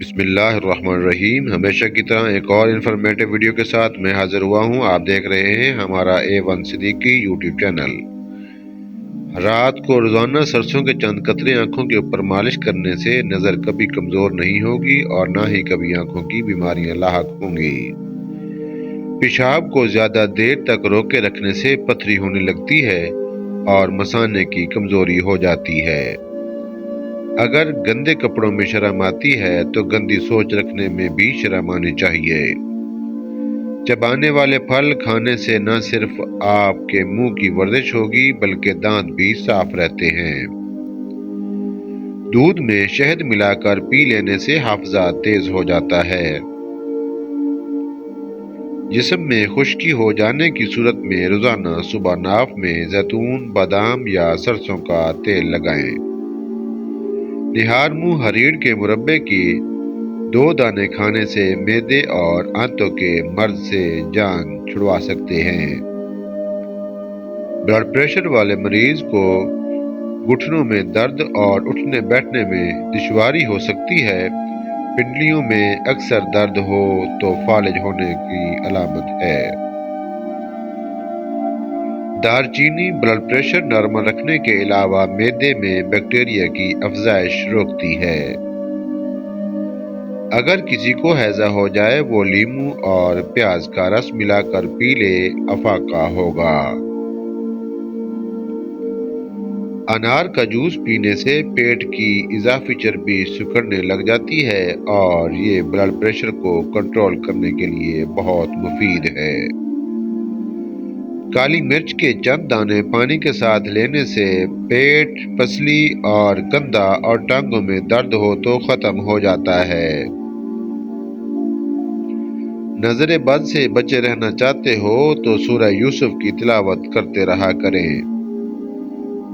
بسم اللہ الرحمن الرحیم۔ ہمیشہ کی طرح ایک اور انفارمیٹو ویڈیو کے ساتھ میں حاضر ہوا ہوں۔ آپ دیکھ رہے ہیں ہمارا A1 صدیقی یوٹیوب چینل۔ رات کو روزانہ سرسوں کے چند قطرے آنکھوں کے اوپر مالش کرنے سے نظر کبھی کمزور نہیں ہوگی اور نہ ہی کبھی آنکھوں کی بیماریاں لاحق ہوں گی۔ پیشاب کو زیادہ دیر تک روکے رکھنے سے پتھری ہونے لگتی ہے اور مثانے کی کمزوری ہو جاتی ہے۔ اگر گندے کپڑوں میں شرم آتی ہے تو گندی سوچ رکھنے میں بھی شرم آنی چاہیے۔ چبانے والے پھل کھانے سے نہ صرف آپ کے منہ کی ورزش ہوگی بلکہ دانت بھی صاف رہتے ہیں۔ دودھ میں شہد ملا کر پی لینے سے حافظہ تیز ہو جاتا ہے۔ جسم میں خشکی ہو جانے کی صورت میں روزانہ صبح ناف میں زیتون، بادام یا سرسوں کا تیل لگائیں۔ نہار منہ ہریڑ کے مربے کی 2 دانے کھانے سے معدے اور آنتوں کے مرض سے جان چھڑوا سکتے ہیں۔ بلڈ پریشر والے مریض کو گھٹنوں میں درد اور اٹھنے بیٹھنے میں دشواری ہو سکتی ہے۔ پنڈلیوں میں اکثر درد ہو تو فالج ہونے کی علامت ہے۔ دار چینی بلڈ پریشر نارمل رکھنے کے علاوہ معدے میں بیکٹیریا کی افزائش روکتی ہے۔ اگر کسی کو ہیضہ ہو جائے وہ لیموں اور پیاز کا رس ملا کر پی لے، افاقہ ہوگا۔ انار کا جوس پینے سے پیٹ کی اضافی چربی سکڑنے لگ جاتی ہے اور یہ بلڈ پریشر کو کنٹرول کرنے کے لیے بہت مفید ہے۔ کالی مرچ کے چند دانے پانی کے ساتھ لینے سے پیٹ، پسلی اور کندھا اور ٹانگوں میں درد ہو تو ختم ہو جاتا ہے۔ نظر بد سے بچے رہنا چاہتے ہو تو سورہ یوسف کی تلاوت کرتے رہا کریں۔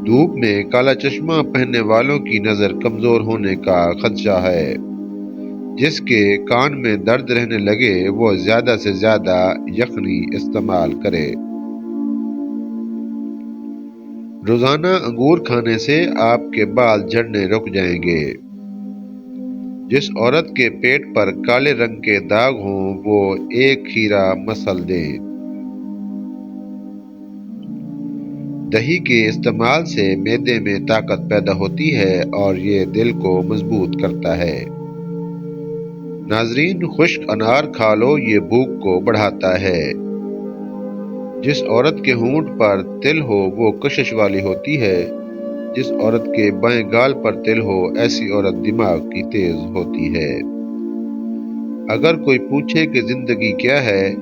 دھوپ میں کالا چشمہ پہننے والوں کی نظر کمزور ہونے کا خدشہ ہے۔ جس کے کان میں درد رہنے لگے وہ زیادہ سے زیادہ یخنی استعمال کرے۔ روزانہ انگور کھانے سے آپ کے بال جھڑنے رک جائیں گے۔ جس عورت کے پیٹ پر کالے رنگ کے داغ ہوں وہ 1 کھیرا مسل دے۔ دہی کے استعمال سے معدے میں طاقت پیدا ہوتی ہے اور یہ دل کو مضبوط کرتا ہے۔ ناظرین، خشک انار کھا لو، یہ بھوک کو بڑھاتا ہے۔ جس عورت کے ہونٹ پر تل ہو وہ کشش والی ہوتی ہے۔ جس عورت کے بائیں گال پر تل ہو ایسی عورت دماغ کی تیز ہوتی ہے۔ اگر کوئی پوچھے کہ زندگی کیا ہے،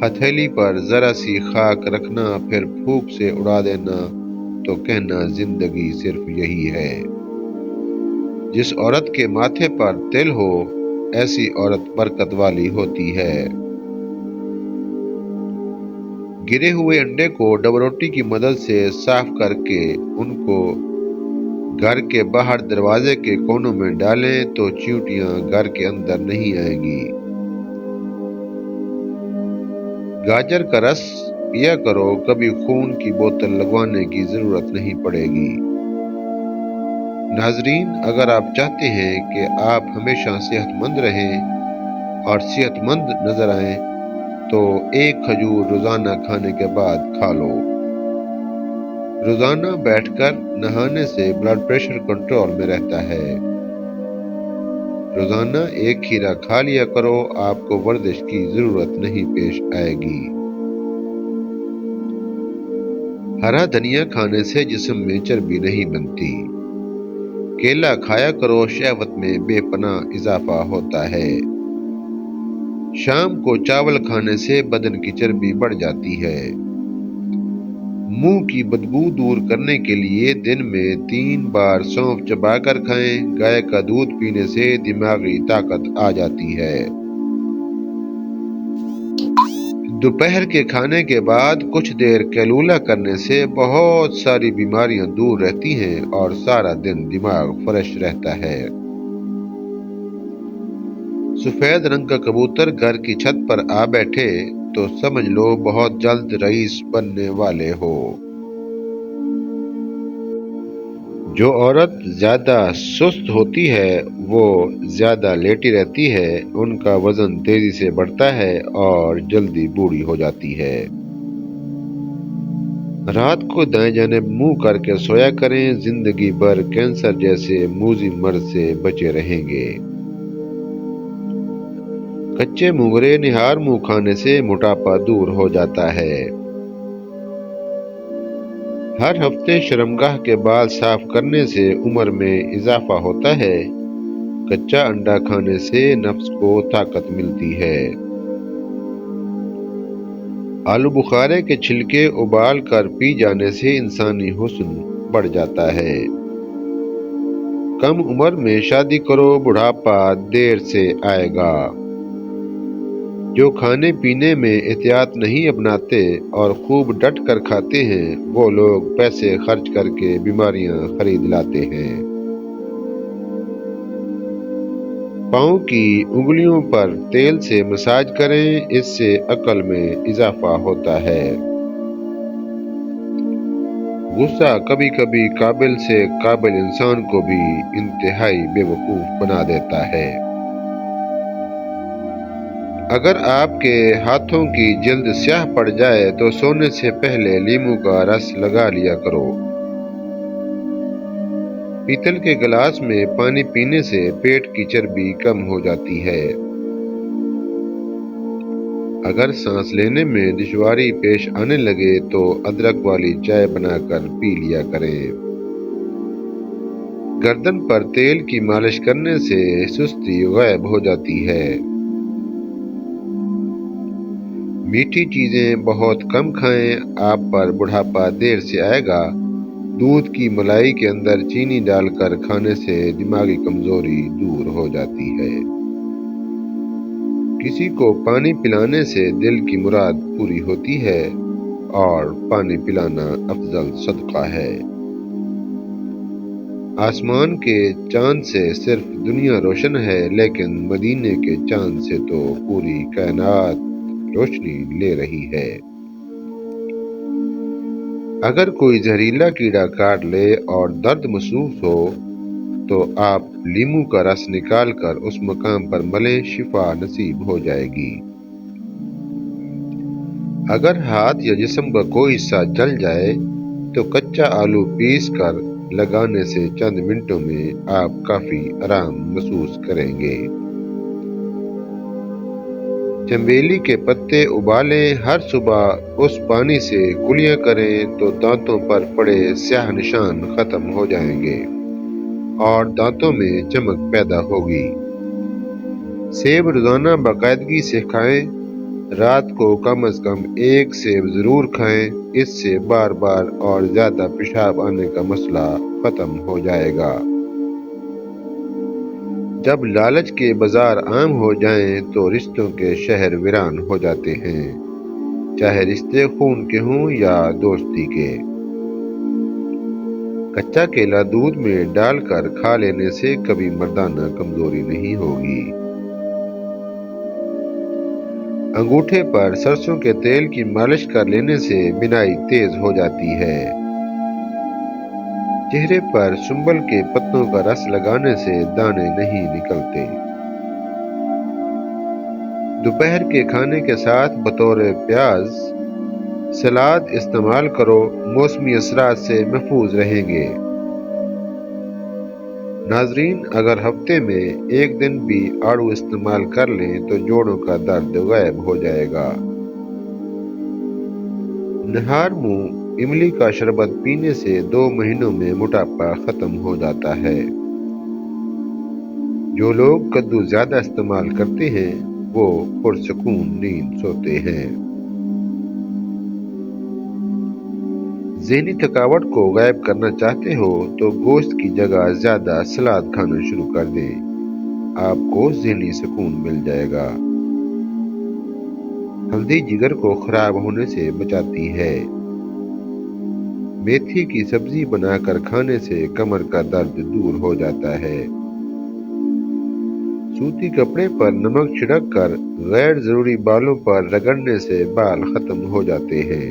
ہتھیلی پر ذرا سی خاک رکھنا پھر پھونک سے اڑا دینا تو کہنا زندگی صرف یہی ہے۔ جس عورت کے ماتھے پر تل ہو ایسی عورت برکت والی ہوتی ہے۔ گرے ہوئے انڈے کو ڈبل روٹی کی مدد سے صاف کر کے ان کو گھر کے باہر دروازے کے کونوں میں ڈالیں تو چیونٹیاں گھر کے اندر نہیں آئیں گی۔ گاجر کا رس پیا کرو، کبھی خون کی بوتل لگوانے کی ضرورت نہیں پڑے گی۔ ناظرین، اگر آپ چاہتے ہیں کہ آپ ہمیشہ صحت مند رہیں اور صحت مند نظر آئیں تو 1 کھجور روزانہ کھانے کے بعد کھا لو۔ روزانہ بیٹھ کر نہانے سے بلڈ پریشر کنٹرول میں رہتا ہے۔ روزانہ 1 کھیرا کھا لیا کرو، آپ کو ورزش کی ضرورت نہیں پیش آئے گی۔ ہرا دھنیا کھانے سے جسم میں چربی نہیں بنتی۔ کیلا کھایا کرو، شہوت میں بے پناہ اضافہ ہوتا ہے۔ شام کو چاول کھانے سے بدن کی چربی بڑھ جاتی ہے۔ منہ کی بدبو دور کرنے کے لیے دن میں 3 بار سونف چبا کر کھائیں۔ گائے کا دودھ پینے سے دماغی طاقت آ جاتی ہے۔ دوپہر کے کھانے کے بعد کچھ دیر قیلولہ کرنے سے بہت ساری بیماریاں دور رہتی ہیں اور سارا دن دماغ فریش رہتا ہے۔ سفید رنگ کا کبوتر گھر کی چھت پر آ بیٹھے تو سمجھ لو بہت جلد رئیس بننے والے ہو۔ جو عورت زیادہ سست ہوتی ہے وہ زیادہ لیٹی رہتی ہے، ان کا وزن تیزی سے بڑھتا ہے اور جلدی بوڑھی ہو جاتی ہے۔ رات کو دائیں جانب منہ کر کے سویا کریں، زندگی بھر کینسر جیسے موذی مرض سے بچے رہیں گے۔ کچے مونگرے نہار منہ کھانے سے موٹاپا دور ہو جاتا ہے۔ ہر ہفتے شرمگاہ کے بال صاف کرنے سے عمر میں اضافہ ہوتا ہے۔ کچا انڈا کھانے سے نفس کو طاقت ملتی ہے۔ آلو بخارے کے چھلکے ابال کر پی جانے سے انسانی حسن بڑھ جاتا ہے۔ کم عمر میں شادی کرو، بڑھاپا دیر سے آئے گا۔ جو کھانے پینے میں احتیاط نہیں اپناتے اور خوب ڈٹ کر کھاتے ہیں، وہ لوگ پیسے خرچ کر کے بیماریاں خرید لاتے ہیں۔ پاؤں کی انگلیوں پر تیل سے مساج کریں، اس سے عقل میں اضافہ ہوتا ہے۔ غصہ کبھی کبھی قابل سے قابل انسان کو بھی انتہائی بے وقوف بنا دیتا ہے۔ اگر آپ کے ہاتھوں کی جلد سیاہ پڑ جائے تو سونے سے پہلے لیموں کا رس لگا لیا کرو۔ پیتل کے گلاس میں پانی پینے سے پیٹ کی چربی کم ہو جاتی ہے۔ اگر سانس لینے میں دشواری پیش آنے لگے تو ادرک والی چائے بنا کر پی لیا کریں۔ گردن پر تیل کی مالش کرنے سے سستی غائب ہو جاتی ہے۔ میٹھی چیزیں بہت کم کھائیں، آپ پر بڑھاپا دیر سے آئے گا۔ دودھ کی ملائی کے اندر چینی ڈال کر کھانے سے دماغی کمزوری دور ہو جاتی ہے۔ کسی کو پانی پلانے سے دل کی مراد پوری ہوتی ہے اور پانی پلانا افضل صدقہ ہے۔ آسمان کے چاند سے صرف دنیا روشن ہے، لیکن مدینے کے چاند سے تو پوری کائنات روشنی لے رہی ہے۔ اگر کوئی زہریلا کیڑا کاٹ لے اور درد محسوس ہو تو آپ لیموں کا رس نکال کر اس مقام پر ملیں، شفا نصیب ہو جائے گی۔ اگر ہاتھ یا جسم کا کوئی حصہ جل جائے تو کچا آلو پیس کر لگانے سے چند منٹوں میں آپ کافی آرام محسوس کریں گے۔ چنبیلی کے پتے ابالیں، ہر صبح اس پانی سے کلیاں کریں تو دانتوں پر پڑے سیاہ نشان ختم ہو جائیں گے اور دانتوں میں چمک پیدا ہوگی۔ سیب روزانہ باقاعدگی سے کھائیں، رات کو کم از کم ایک سیب ضرور کھائیں، اس سے بار بار اور زیادہ پیشاب آنے کا مسئلہ ختم ہو جائے گا۔ جب لالچ کے بازار عام ہو جائیں تو رشتوں کے شہر ویران ہو جاتے ہیں، چاہے رشتے خون کے ہوں یا دوستی کے۔ کچا کیلا دودھ میں ڈال کر کھا لینے سے کبھی مردانہ کمزوری نہیں ہوگی۔ انگوٹھے پر سرسوں کے تیل کی مالش کر لینے سے بینائی تیز ہو جاتی ہے۔ چہرے پر سنبل کے پتوں کا رس لگانے سے دانے نہیں نکلتے۔ دوپہر کے کھانے کے ساتھ بطور پیاز سلاد استعمال کرو، موسمی اثرات سے محفوظ رہیں گے۔ ناظرین، اگر ہفتے میں ایک دن بھی آڑو استعمال کر لیں تو جوڑوں کا درد غائب ہو جائے گا۔ نہار منہ املی کا شربت پینے سے 2 مہینوں میں موٹاپا ختم ہو جاتا ہے۔ جو لوگ کدو زیادہ استعمال کرتے ہیں وہ پرسکون نیند سوتے ہیں۔ ذہنی تھکاوٹ کو غائب کرنا چاہتے ہو تو گوشت کی جگہ زیادہ سلاد کھانا شروع کر دیں، آپ کو ذہنی سکون مل جائے گا۔ ہلدی جگر کو خراب ہونے سے بچاتی ہے۔ میتھی کی سبزی بنا کر کھانے سے کمر کا درد دور ہو جاتا ہے۔ سوتی کپڑے پر نمک چھڑک کر غیر ضروری بالوں پر رگڑنے سے بال ختم ہو جاتے ہیں۔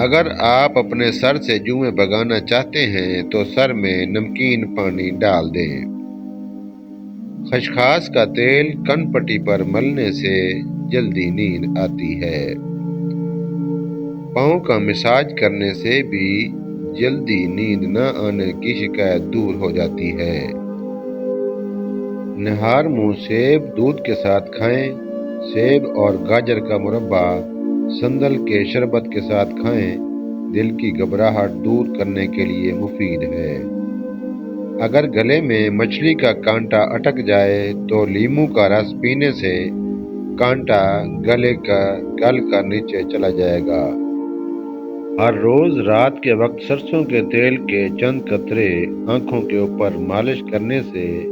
اگر آپ اپنے سر سے جوئیں بھگانا چاہتے ہیں تو سر میں نمکین پانی ڈال دیں۔ خشخاش کا تیل کن پٹی پر ملنے سے جلدی نیند آتی ہے۔ پاؤں کا مساج کرنے سے بھی جلدی نیند نہ آنے کی شکایت دور ہو جاتی ہے۔ نہار منہ سیب دودھ کے ساتھ کھائیں۔ سیب اور گاجر کا مربع سندل کے شربت کے ساتھ کھائیں۔ دل کی گھبراہٹ دور کرنے کے لیے مفید ہے۔ اگر گلے میں مچھلی کا کانٹا اٹک جائے تو لیموں کا رس پینے سے کانٹا گل کر نیچے چلا جائے گا۔ ہر روز رات کے وقت سرسوں کے تیل کے چند قطرے آنکھوں کے اوپر مالش کرنے سے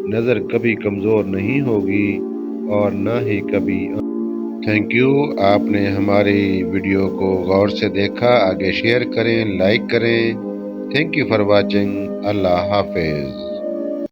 نظر کبھی کمزور نہیں ہوگی اور نہ ہی کبھی۔ تھینک یو، آپ نے ہماری ویڈیو کو غور سے دیکھا۔ آگے شیئر کریں، لائک کریں۔ Thank you for watching. اللہ حافظ۔